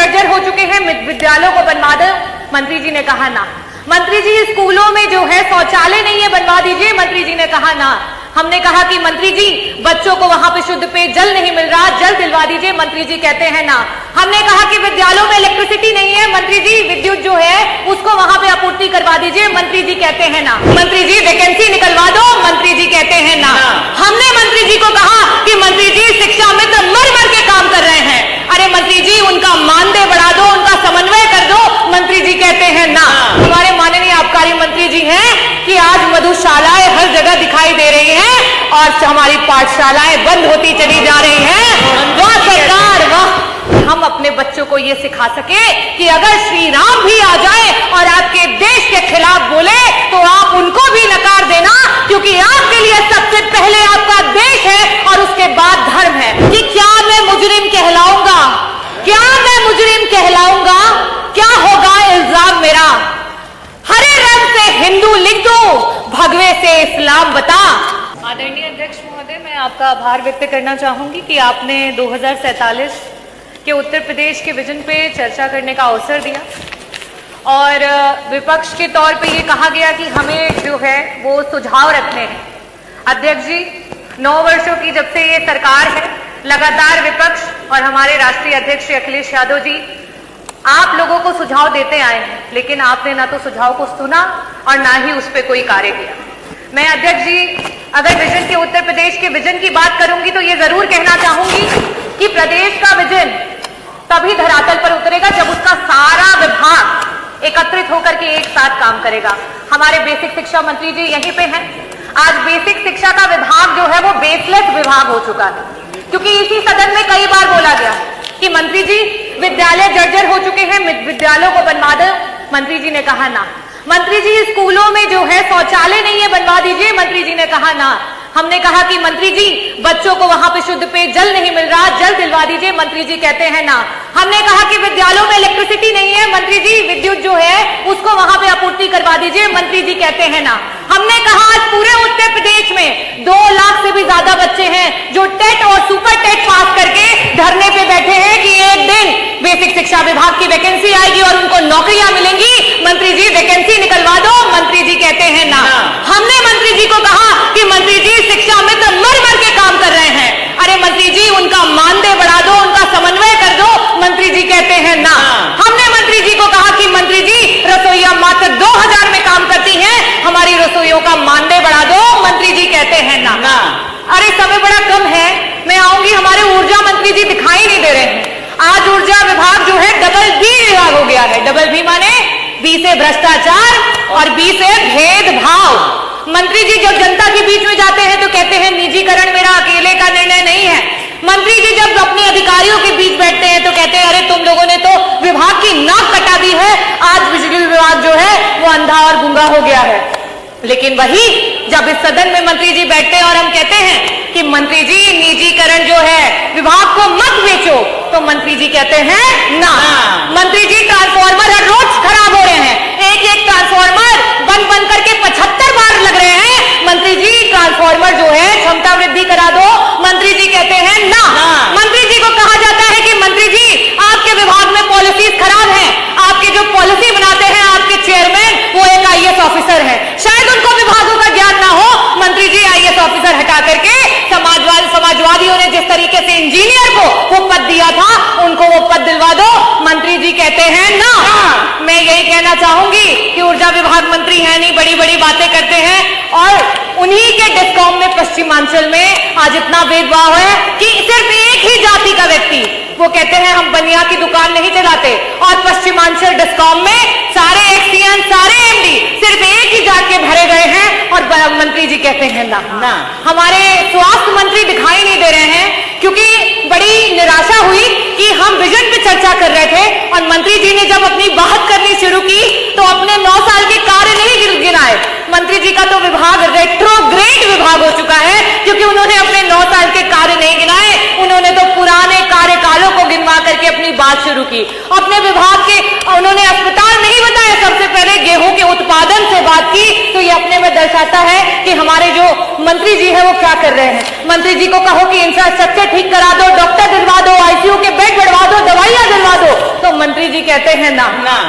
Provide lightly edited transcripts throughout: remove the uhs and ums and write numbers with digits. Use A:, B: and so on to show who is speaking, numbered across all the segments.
A: जर्जर हो चुके हैं, विद्यालयों को बनवा दो। मंत्री जी ने कहा ना। मंत्री जी स्कूलों में जो है शौचालय नहीं है, बनवा दीजिए। मंत्री जी ने कहा ना। हमने कहा कि मंत्री जी बच्चों को वहां पे शुद्ध पेयजल नहीं मिल रहा, जल दिलवा दीजिए। मंत्री जी कहते हैं ना। हमने कहा कि विद्यालयों में इलेक्ट्रिसिटी नहीं है, मंत्री जी विद्युत जो है उसको वहां पे आपूर्ति करवा दीजिए। मंत्री जी कहते हैं ना। मंत्री जी वैकेंसी निकलवा दो। मंत्री जी कहते हैं ना। हमने मंत्री जी को कहा कि मंत्री जी शिक्षा मित्र मर मर के काम कर रहे हैं, अरे मंत्री जी उनका मानदेय बढ़ा दो, उनका समन्वय कर दो। मंत्री जी कहते हैं ना। हमारे माननीय आबकारी मंत्री जी हैं कि आज मधुशालाएं हर जगह दिखाई दे रही हैं और हमारी पाठशालाएं बंद होती चली जा रही हैं। वाह सरकार वाह, हम अपने बच्चों को ये सिखा सके कि अगर श्री राम भी आ जाए और आपके देश के खिलाफ बोले तो आप उनको भी नकार देना, क्योंकि आपके लिए सबसे पहले आपका देश है और उसके बाद धर्म है। कि क्या मैं मुजरिम कहलाऊंगा? क्या मैं मुजरिम कहलाऊंगा? क्या होगा इल्जाम मेरा? हरे रंग से हिंदू लिख दो, भगवे से इस्लाम बता। आदरणीय अध्यक्ष महोदय, मैं आपका आभार व्यक्त करना चाहूंगी कि आपने 2047 के उत्तर प्रदेश के विजन पे चर्चा करने का अवसर दिया और विपक्ष के तौर पे ये कहा गया कि हमें जो है वो सुझाव रखने हैं। अध्यक्ष जी, 9 वर्षों की जब से ये सरकार है, लगातार विपक्ष और हमारे राष्ट्रीय अध्यक्ष श्री अखिलेश यादव जी आप लोगों को सुझाव देते आए हैं, लेकिन आपने ना तो सुझाव को सुना और ना ही उस पर कोई कार्य किया। मैं अध्यक्ष जी अगर विजन के उत्तर प्रदेश के विजन की बात करूंगी तो ये जरूर कहना चाहूंगी कि प्रदेश का विजन तभी धरातल पर उतरेगा जब उसका सारा विभाग एकत्रित होकर के एक साथ काम करेगा। हमारे बेसिक शिक्षा मंत्री जी यहीं पे हैं। आज बेसिक शिक्षा का विभाग जो है वो बेसलेस विभाग हो चुका है, क्योंकि इसी सदन में कई बार बोला गया कि मंत्री जी विद्यालय जर्जर हो चुके हैं, विद्यालयों को बनवा दो। मंत्री जी ने कहा ना। मंत्री जी स्कूलों में जो है शौचालय नहीं है, बनवा दीजिए। मंत्री जी ने कहा ना। हमने कहा कि मंत्री जी बच्चों को वहां पे शुद्ध पेयजल नहीं मिल रहा, जल दिलवा दीजिए। मंत्री जी कहते हैं ना। हमने कहा कि विद्यालयों में इलेक्ट्रिसिटी नहीं है, मंत्री जी विद्युत जो है उसको वहां पे आपूर्ति करवा दीजिए। मंत्री जी कहते हैं ना। हमने कहा आज पूरे उत्तर प्रदेश में 2 लाख से भी ज्यादा बच्चे हैं जो टेट और सुपर टेट पास करके धरने पे बैठे हैं कि एक दिन बेसिक शिक्षा विभाग की वैकेंसी आएगी और उनको नौकरियां मिलेंगी। मंत्री जी वैकेंसी निकलवा दो। मंत्री जी कहते हैं ना। हमने मंत्री जी को कहा कि मंत्री जी शिक्षा मित्र मर मर के काम कर रहे हैं, अरे मंत्री जी उनका मानदेय बढ़ा दो, उनका समन्वय कर दो। मंत्री जी कहते हैं ना। हमने मंत्री जी को कहा कि मंत्री जी रसोइया मात्र 2000 में काम करती हैं, हमारी रसोइयों का मानदेय बढ़ा दो। मंत्री जी कहते हैं ना। अरे समय बड़ा कम है, मैं आऊंगी। हमारे ऊर्जा मंत्री जी दिखाई नहीं दे रहे हैं। आज ऊर्जा विभाग जो है डबल बी विभाग हो गया है। डबल बी माने बी से भ्रष्टाचार और बी से भेदभाव। मंत्री जी जब जनता के बीच में जाते हैं तो कहते हैं निजीकरण मेरा अकेले का निर्णय नहीं है। मंत्री जी जब अपने अधिकारियों के बीच बैठते हैं तो कहते हैं अरे तुम लोगों ने तो विभाग की नाक कटा दी है, आज बिजली विभाग जो है वो अंधा और गूंगा हो गया है। लेकिन वही जब इस सदन में मंत्री जी बैठते हैं और हम कहते हैं कि मंत्री जी निजीकरण जो है विभाग को मत बेचो, तो मंत्री जी कहते हैं ना। मंत्री जी ट्रांसफॉर्मर हर रोज खराब हो रहे हैं, एक ट्रांसफॉर्मर बन करके 75 बार लग रहे हैं। मंत्री जी ट्रांसफॉर्मर जो है क्षमता वृद्धि करा दो। मंत्री जी कहते हैं ना। मंत्री जी को कहा जाता है कि मंत्री जी आपके विभाग में पॉलिसीज खराब हैं, आपके जो पॉलिसी बनाते हैं आपके चेयरमैन वो एक IAS ऑफिसर है, शायद उनको विभागों का ज्ञान ना हो। मंत्री जी IAS ऑफिसर हटा करके समाजवादियों ने जिस तरीके से इंजीनियर को वो पद दिया था उनको वो पद दिलवा दो। मंत्री जी कहते हैं ना। मैं यही कहना चाहूंगी कि ऊर्जा विभाग मंत्री है नहीं, बड़ी बड़ी बातें करते हैं और उन्हीं के डिस्कॉम में पश्चिमांचल में आज इतना भेदभाव है कि सिर्फ एक ही जाति का व्यक्ति, वो कहते हैं हम बनिया की दुकान नहीं चलाते, और पश्चिमांचल डिस्कॉम में सारे एक्सीएन सारे MD सिर्फ एक ही जात के भरे गए हैं और मंत्री जी कहते हैं ना। हमारे स्वास्थ्य मंत्री दिखाई नहीं दे रहे हैं, क्योंकि बड़ी निराशा हुई कि हम विजन पे चर्चा कर रहे थे और मंत्री जी ने जब अपनी बात करनी शुरू की तो अपने 9 साल के कार्य नहीं गिनाए। मंत्री जी का तो विभाग रेट्रोग्रेड विभाग हो चुका है, क्योंकि उन्होंने अपने 9 साल के कार्य नहीं गिनाए, उन्होंने तो पुराने कार्यकालों को गिनवा करके अपनी बात शुरू की। अपने विभाग के उन्होंने अस्पताल नहीं बताया, सबसे पहले गेहूं के उत्पादन से बात की, तो ये अपने में दर्शाता है कि हमारे जो मंत्री जी है वो क्या कर रहे हैं। मंत्री जी को कहो कि इंफ्रास्ट्रक्चर ठीक करा दो, डॉक्टर दिलवा दो, ICU के बेड बढ़वा दो, दवाइयां दिलवा दो, तो जी कहते हैं ना।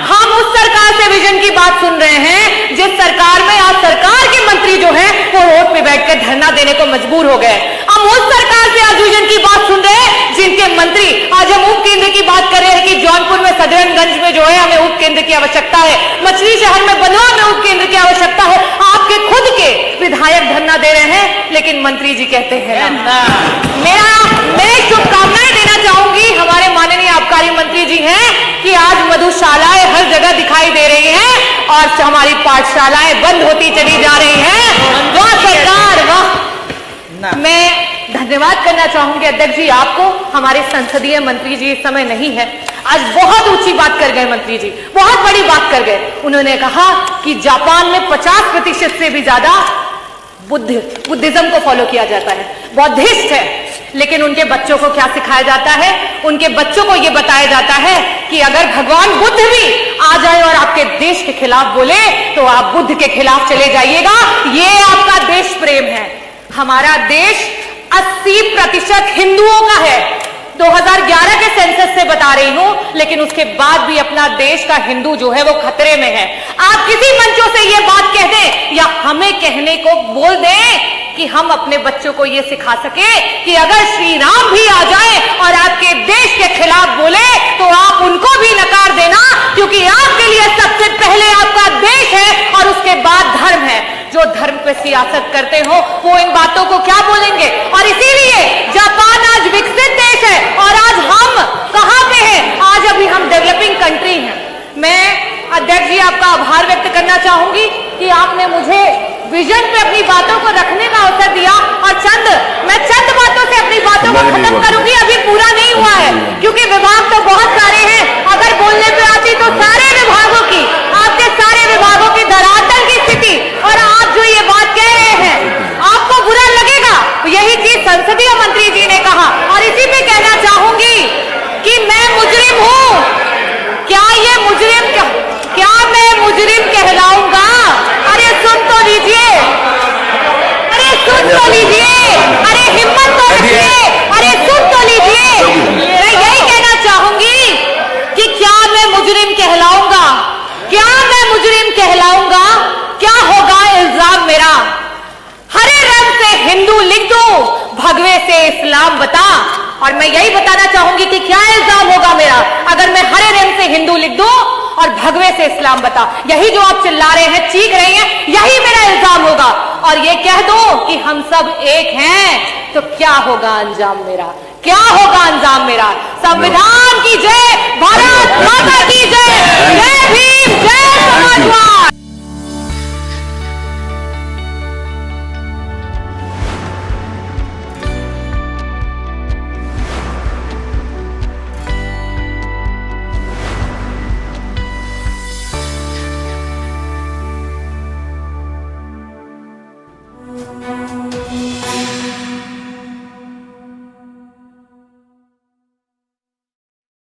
A: हम उस सरकार से विजन की बात सुन रहे हैं जिस सरकार में आज सरकार के मंत्री जो है वो रोड पे बैठकर धरना देने को मजबूर हो गए। हम उस सरकार से आज विजन की बात सुन रहे हैं जिनके मंत्री, आज हम उप केंद्र की बात कर रहे हैं कि जौनपुर में सदरनगंज में जो है हमें उप केंद्र की आवश्यकता है, मछली शहर में बलुआ में उप केंद्र की आवश्यकता है। आपके खुद के विधायक धरना दे रहे हैं लेकिन मंत्री जी कहते हैं ना। मैं शुभकामनाएं देना चाहूंगी हमारे माननीय आबकारी मंत्री जी हैं कि आज मधुशालाएं हर जगह दिखाई दे रही हैं और हमारी पाठशालाएं बंद होती चली जा रही हैं। वाह सरकार वाह। मैं धन्यवाद करना चाहूंगी अध्यक्ष जी आपको। हमारे संसदीय मंत्री जी इस समय नहीं है, आज बहुत ऊंची बात कर गए मंत्री जी, बहुत बड़ी बात कर गए। उन्होंने कहा कि जापान में 50% से भी ज्यादा बुद्धिज्म को फॉलो किया जाता है, बौद्धिस्ट है, लेकिन उनके बच्चों को क्या सिखाया जाता है? उनके बच्चों को यह बताया जाता है कि अगर भगवान बुद्ध भी आ जाए और आपके देश के खिलाफ बोले तो आप बुद्ध के खिलाफ चले जाइएगा। ये आपका देश प्रेम है। हमारा देश 80% हिंदुओं का है। 2011 के सेंसस से बता रही हूं, लेकिन उसके बाद भी अपना देश का हिंदू जो है वो खतरे में है। आप किसी मंचों से ये बात कह दें या हमें कहने को बोल दें कि हम अपने बच्चों को ये सिखा सके कि अगर श्री राम भी आ जाए और आपके देश के खिलाफ बोले तो आप उनको भी नकार देना, क्योंकि आपके लिए सबसे पहले आपका देश है और उसके बाद धर्म है। जो धर्म पे सियासत करते हो वो इन बातों को क्या बोलेंगे? और इसीलिए जापान आज विकसित देश है और आज हम कहां पे हैं? आज अभी हम डेवलपिंग कंट्री हैं। मैं अध्यक्ष जी आपका आभार व्यक्त करना चाहूंगी कि आपने मुझे विजन पे अपनी बातों को रखने का अवसर दिया और मैं चंद बातों से अपनी बातों को खत्म करूंगी। अभी पूरा नहीं हुआ है क्योंकि विभाग तो बहुत सारे हैं। अगर बोलने पे आती तो सारे विभागों की, आपके सारे विभागों की धरातल की स्थिति, और आप जो ये बात कह रहे हैं आपको बुरा लगेगा। यही चीज संसदीय मंत्री जी ने कहा और इसी पे कहना चाहूंगी कि मैं मुजरिम हूं। क्या ये मुजरिम, क्या मैं मुजरिम कहलाऊंगा? अरे सुन तो लीजिए, अरे सुन तो लीजिए, अरे हिम्मत तो रखिए, अरे सुन तो लीजिए। मैं यही कहना चाहूंगी कि क्या मैं मुजरिम कहलाऊंगा? क्या मैं मुजरिम कहलाऊंगा? क्या होगा इल्जाम मेरा? हरे रंग से हिंदू लिख दो, भगवे से इस्लाम बता। और मैं यही बताना चाहूंगी कि क्या इल्जाम होगा मेरा अगर मैं हरे रंग से हिंदू लिख दूं और भगवे से इस्लाम बता। यही जो आप चिल्ला रहे हैं, चीख रहे हैं, यही मेरा इल्जाम होगा। और ये कह दो कि हम सब एक हैं तो क्या होगा अंजाम मेरा? क्या होगा अंजाम मेरा? संविधान